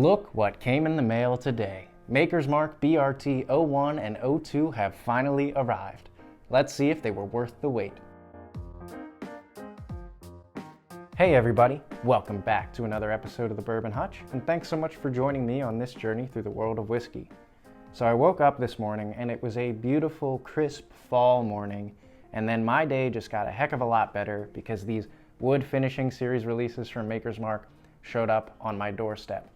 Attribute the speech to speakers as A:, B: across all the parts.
A: Look what came in the mail today. Maker's Mark BRT-01 and 02 have finally arrived. Let's see if they were worth the wait. Hey everybody, welcome back to another episode of the Bourbon Hutch, and thanks so much for joining me on this journey through the world of whiskey. So I woke up this morning and it was a beautiful, crisp fall morning, and then my day just got a heck of a lot better because these wood finishing series releases from Maker's Mark showed up on my doorstep.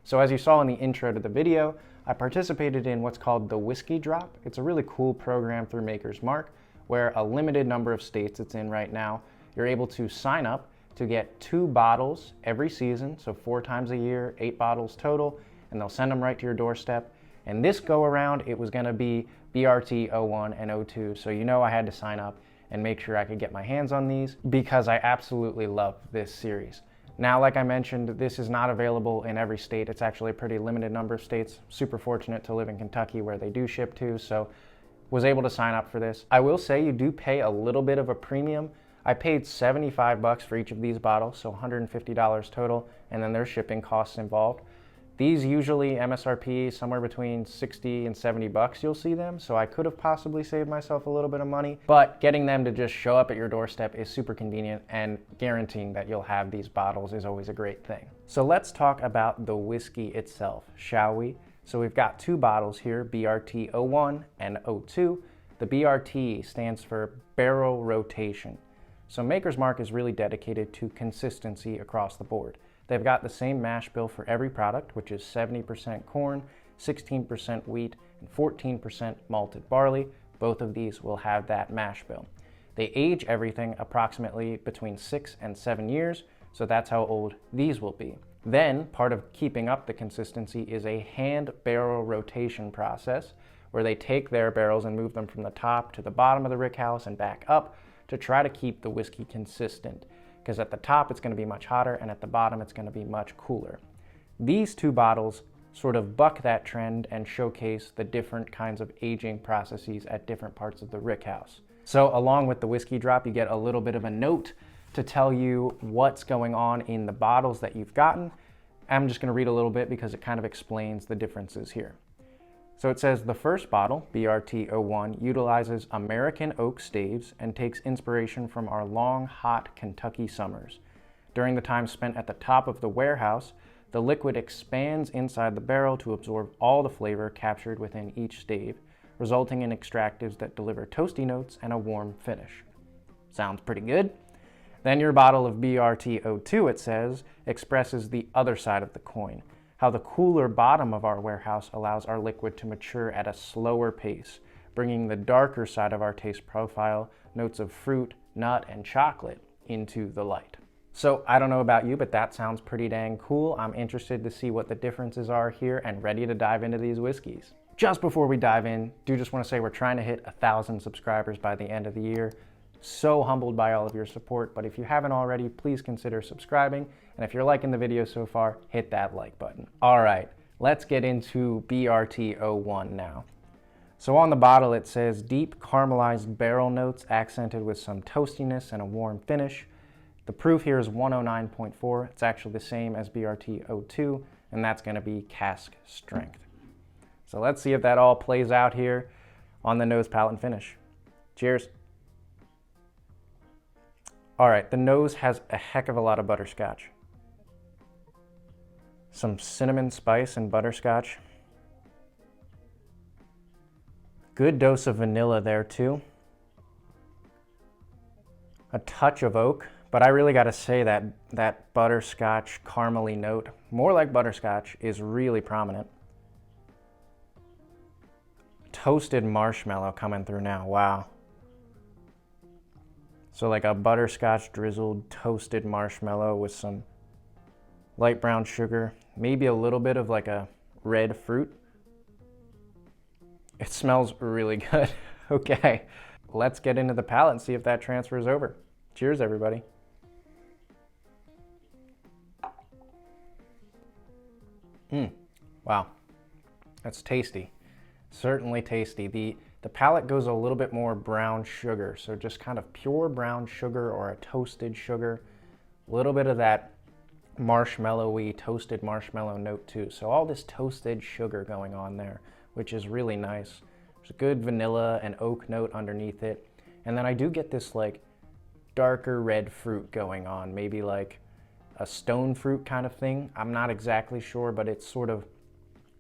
A: So as you saw in the intro to the video, I participated in what's called the Whiskey Drop. It's a really cool program through Maker's Mark where a limited number of states it's in right now, you're able to sign up to get 2 bottles every season, so 4 times a year, 8 bottles total, and they'll send them right to your doorstep. And this go around, it was gonna be BRT-01 and 02, so you know I had to sign up and make sure I could get my hands on these because I absolutely love this series. Now, like I mentioned, this is not available in every state. It's actually a pretty limited number of states. Super fortunate to live in Kentucky where they do ship to, so was able to sign up for this. I will say you do pay a little bit of a premium. I paid $75 for each of these bottles, so $150 total, and then there's shipping costs involved. These usually MSRP somewhere between 60 and 70 bucks you'll see them, so I could have possibly saved myself a little bit of money, but getting them to just show up at your doorstep is super convenient, and guaranteeing that you'll have these bottles is always a great thing. So let's talk about the whiskey itself, shall we? So we've got 2 bottles here, BRT-01 and 02. The BRT stands for barrel rotation. So Maker's Mark is really dedicated to consistency across the board. They've got the same mash bill for every product, which is 70% corn, 16% wheat, and 14% malted barley. Both of these will have that mash bill. They age everything approximately between 6 and 7 years, so that's how old these will be. Then, part of keeping up the consistency is a hand barrel rotation process, where they take their barrels and move them from the top to the bottom of the rickhouse and back up to try to keep the whiskey consistent. Because at the top it's going to be much hotter and at the bottom it's going to be much cooler. These 2 bottles sort of buck that trend and showcase the different kinds of aging processes at different parts of the rickhouse. So along with the whiskey drop, you get a little bit of a note to tell you what's going on in the bottles that you've gotten. I'm just going to read a little bit because it kind of explains the differences here. So it says the first bottle, BRT-01, utilizes American oak staves and takes inspiration from our long, hot Kentucky summers. During the time spent at the top of the warehouse, the liquid expands inside the barrel to absorb all the flavor captured within each stave, resulting in extractives that deliver toasty notes and a warm finish. Sounds pretty good. Then your bottle of BRT-02, it says, expresses the other side of the coin. How the cooler bottom of our warehouse allows our liquid to mature at a slower pace, bringing the darker side of our taste profile, notes of fruit, nut, and chocolate, into the light. So I don't know about you, but that sounds pretty dang cool. I'm interested to see what the differences are here and ready to dive into these whiskeys. Just before we dive in, do just want to say we're trying to hit 1,000 subscribers by the end of the year. So humbled by all of your support, but if you haven't already, please consider subscribing. And if you're liking the video so far, hit that like button. All right, let's get into BRT-01 now. So on the bottle it says deep caramelized barrel notes accented with some toastiness and a warm finish. The proof here is 109.4. It's actually the same as BRT-02, and that's gonna be cask strength. So let's see if that all plays out here on the nose, palate, and finish. Cheers. All right, the nose has a heck of a lot of butterscotch. Some cinnamon spice and butterscotch. Good dose of vanilla there too. A touch of oak, but I really gotta say that butterscotch caramely note, more like butterscotch, is really prominent. Toasted marshmallow coming through now, wow. So like a butterscotch drizzled toasted marshmallow with some light brown sugar, maybe a little bit of like a red fruit. It smells really good. Okay, let's get into the palate and see if that transfers over. Cheers, everybody. Wow, that's tasty. Certainly tasty. The palate goes a little bit more brown sugar, so just kind of pure brown sugar or a toasted sugar. A little bit of that marshmallowy, toasted marshmallow note too. So all this toasted sugar going on there, which is really nice. There's a good vanilla and oak note underneath it. And then I do get this like darker red fruit going on, maybe like a stone fruit kind of thing. I'm not exactly sure, but it's sort of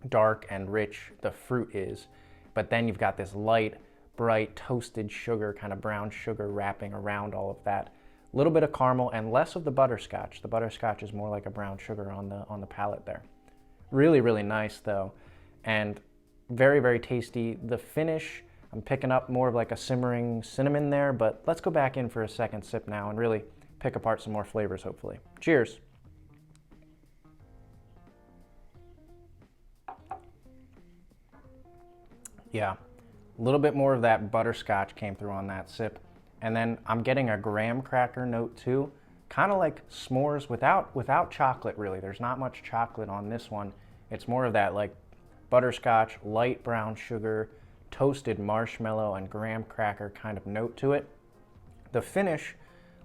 A: dark and rich, the fruit is. But then you've got this light, bright, toasted sugar, kind of brown sugar wrapping around all of that. A little bit of caramel and less of the butterscotch. The butterscotch is more like a brown sugar on the palate there. Really, really nice though, and very, very tasty. The finish, I'm picking up more of like a simmering cinnamon there, but let's go back in for a second sip now and really pick apart some more flavors, hopefully. Cheers. Yeah, a little bit more of that butterscotch came through on that sip. And then I'm getting a graham cracker note too, kind of like s'mores without chocolate really. There's not much chocolate on this one. It's more of that like butterscotch, light brown sugar, toasted marshmallow, and graham cracker kind of note to it. The finish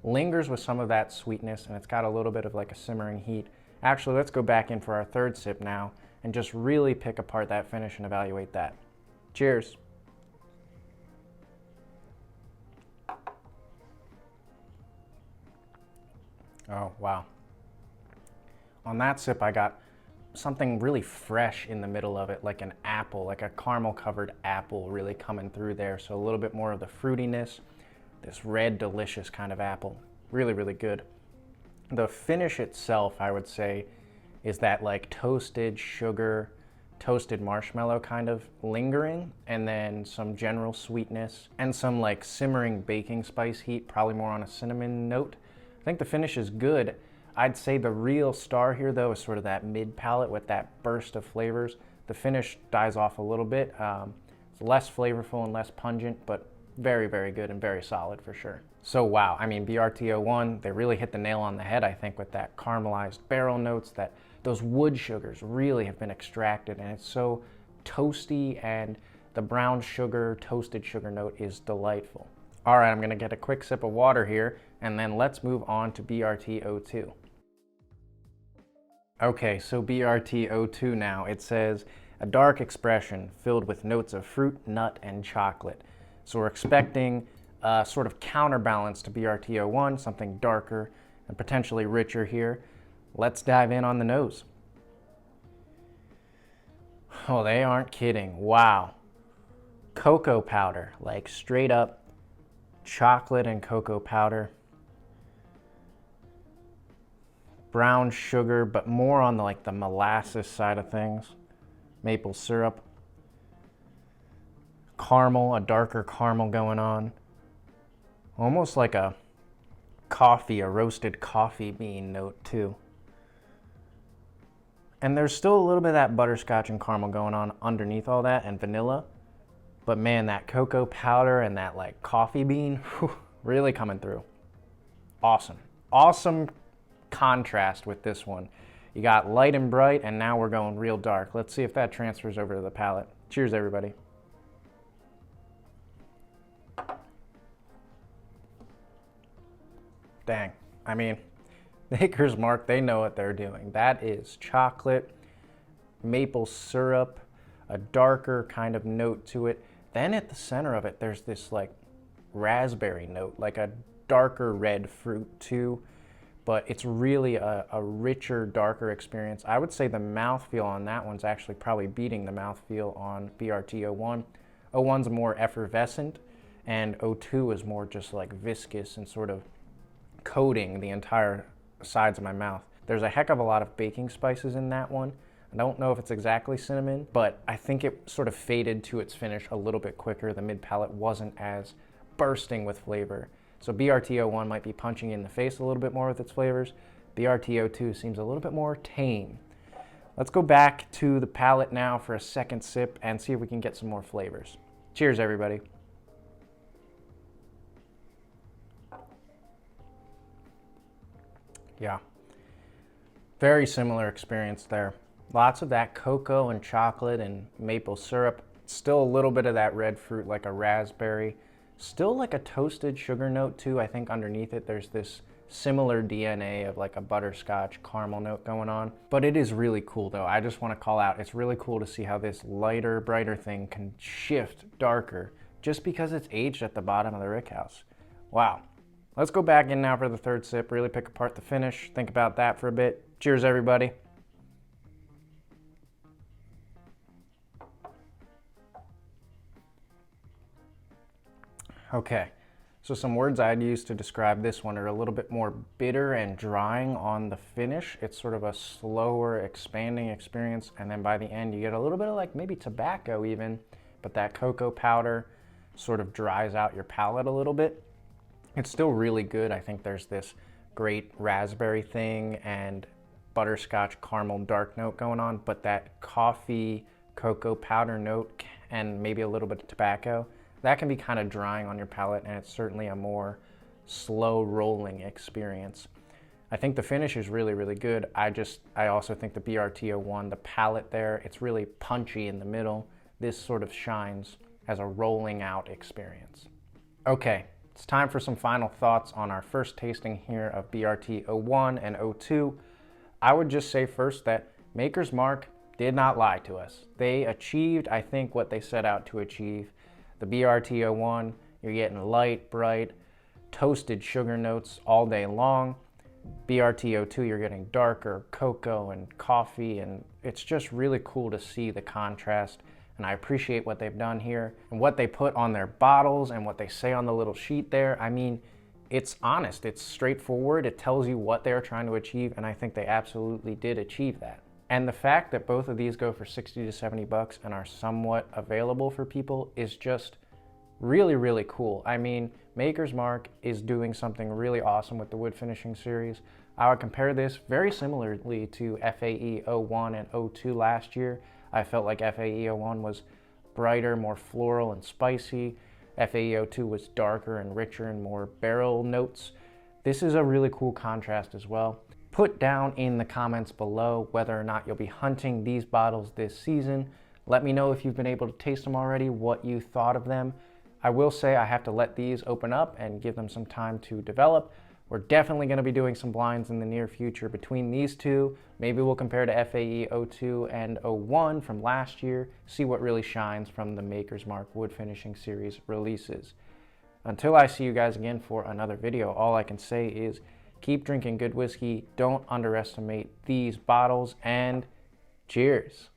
A: lingers with some of that sweetness, and it's got a little bit of like a simmering heat. Actually, let's go back in for our third sip now and just really pick apart that finish and evaluate that. Cheers. Oh, wow. On that sip, I got something really fresh in the middle of it, like an apple, like a caramel covered apple really coming through there. So a little bit more of the fruitiness, this red, delicious kind of apple. Really, really good. The finish itself, I would say, is that like toasted sugar, toasted marshmallow kind of lingering, and then some general sweetness and some like simmering baking spice heat, probably more on a cinnamon note. I think the finish is good. I'd say the real star here though is sort of that mid palate with that burst of flavors. The finish dies off a little bit. It's less flavorful and less pungent, but very, very good and very solid for sure. So wow, I mean BRT-01, they really hit the nail on the head, I think, with that caramelized barrel notes, that those wood sugars really have been extracted, and it's so toasty, and the brown sugar, toasted sugar note is delightful. All right, I'm gonna get a quick sip of water here, and then let's move on to BRT-02. Okay, so BRT-02 now, it says, a dark expression filled with notes of fruit, nut, and chocolate. So we're expecting a sort of counterbalance to BRT-01, something darker and potentially richer here. Let's dive in on the nose. Oh, they aren't kidding. Wow. Cocoa powder, like straight up chocolate and cocoa powder. Brown sugar, but more on the molasses side of things. Maple syrup. Caramel, a darker caramel going on. Almost like a coffee, a roasted coffee bean note too. And there's still a little bit of that butterscotch and caramel going on underneath all that, and vanilla. But man, that cocoa powder and that like coffee bean, whew, really coming through. Awesome. Awesome contrast with this one. You got light and bright, and now we're going real dark. Let's see if that transfers over to the palate. Cheers, everybody. Dang. I mean, Maker's Mark, they know what they're doing. That is chocolate, maple syrup, a darker kind of note to it. Then at the center of it, there's this like raspberry note, like a darker red fruit too. But it's really a richer, darker experience. I would say the mouthfeel on that one's actually probably beating the mouthfeel on BRT-01. 01's more effervescent, and 02 is more just like viscous and sort of coating the entire sides of my mouth. There's a heck of a lot of baking spices in that one. I don't know if it's exactly cinnamon, but I think it sort of faded to its finish a little bit quicker. The mid palate wasn't as bursting with flavor. So BRT-01 might be punching you in the face a little bit more with its flavors. BRT-02 seems a little bit more tame. Let's go back to the palate now for a second sip and see if we can get some more flavors. Cheers, everybody. Yeah, very similar experience there. Lots of that cocoa and chocolate and maple syrup. Still a little bit of that red fruit, like a raspberry. Still like a toasted sugar note too. I think underneath it there's this similar DNA of like a butterscotch caramel note going on. But it is really cool though. I just want to call out, it's really cool to see how this lighter, brighter thing can shift darker just because it's aged at the bottom of the rickhouse. Wow. Let's go back in now for the third sip, really pick apart the finish, think about that for a bit. Cheers, everybody. Okay, so some words I'd use to describe this one are a little bit more bitter and drying on the finish. It's sort of a slower, expanding experience, and then by the end you get a little bit of like maybe tobacco even, but that cocoa powder sort of dries out your palate a little bit. It's still really good. I think there's this great raspberry thing and butterscotch caramel dark note going on, but that coffee cocoa powder note and maybe a little bit of tobacco, that can be kind of drying on your palate, and it's certainly a more slow rolling experience. I think the finish is really, really good. I also think the BRT-01, the palate there, it's really punchy in the middle. This sort of shines as a rolling out experience. Okay, it's time for some final thoughts on our first tasting here of BRT-01 and 02. I would just say first that Maker's Mark did not lie to us. They achieved, I think, what they set out to achieve. The BRT-01, you're getting light, bright, toasted sugar notes all day long. BRT-02, you're getting darker cocoa and coffee, and it's just really cool to see the contrast. And I appreciate what they've done here and what they put on their bottles and what they say on the little sheet there. I mean, it's honest, it's straightforward, it tells you what they're trying to achieve, and I think they absolutely did achieve that. And the fact that both of these go for 60 to 70 bucks and are somewhat available for people is just really, really cool. I mean, Maker's Mark is doing something really awesome with the wood finishing series. I would compare this very similarly to FAE-01 and 02 last year. I felt like FAE-01 was brighter, more floral and spicy. FAE-02 was darker and richer and more barrel notes. This is a really cool contrast as well. Put down in the comments below whether or not you'll be hunting these bottles this season. Let me know if you've been able to taste them already, what you thought of them. I will say I have to let these open up and give them some time to develop. We're definitely going to be doing some blinds in the near future between these two. Maybe we'll compare to FAE-02 and 01 from last year, see what really shines from the Maker's Mark Wood Finishing Series releases. Until I see you guys again for another video, all I can say is keep drinking good whiskey, don't underestimate these bottles, and cheers.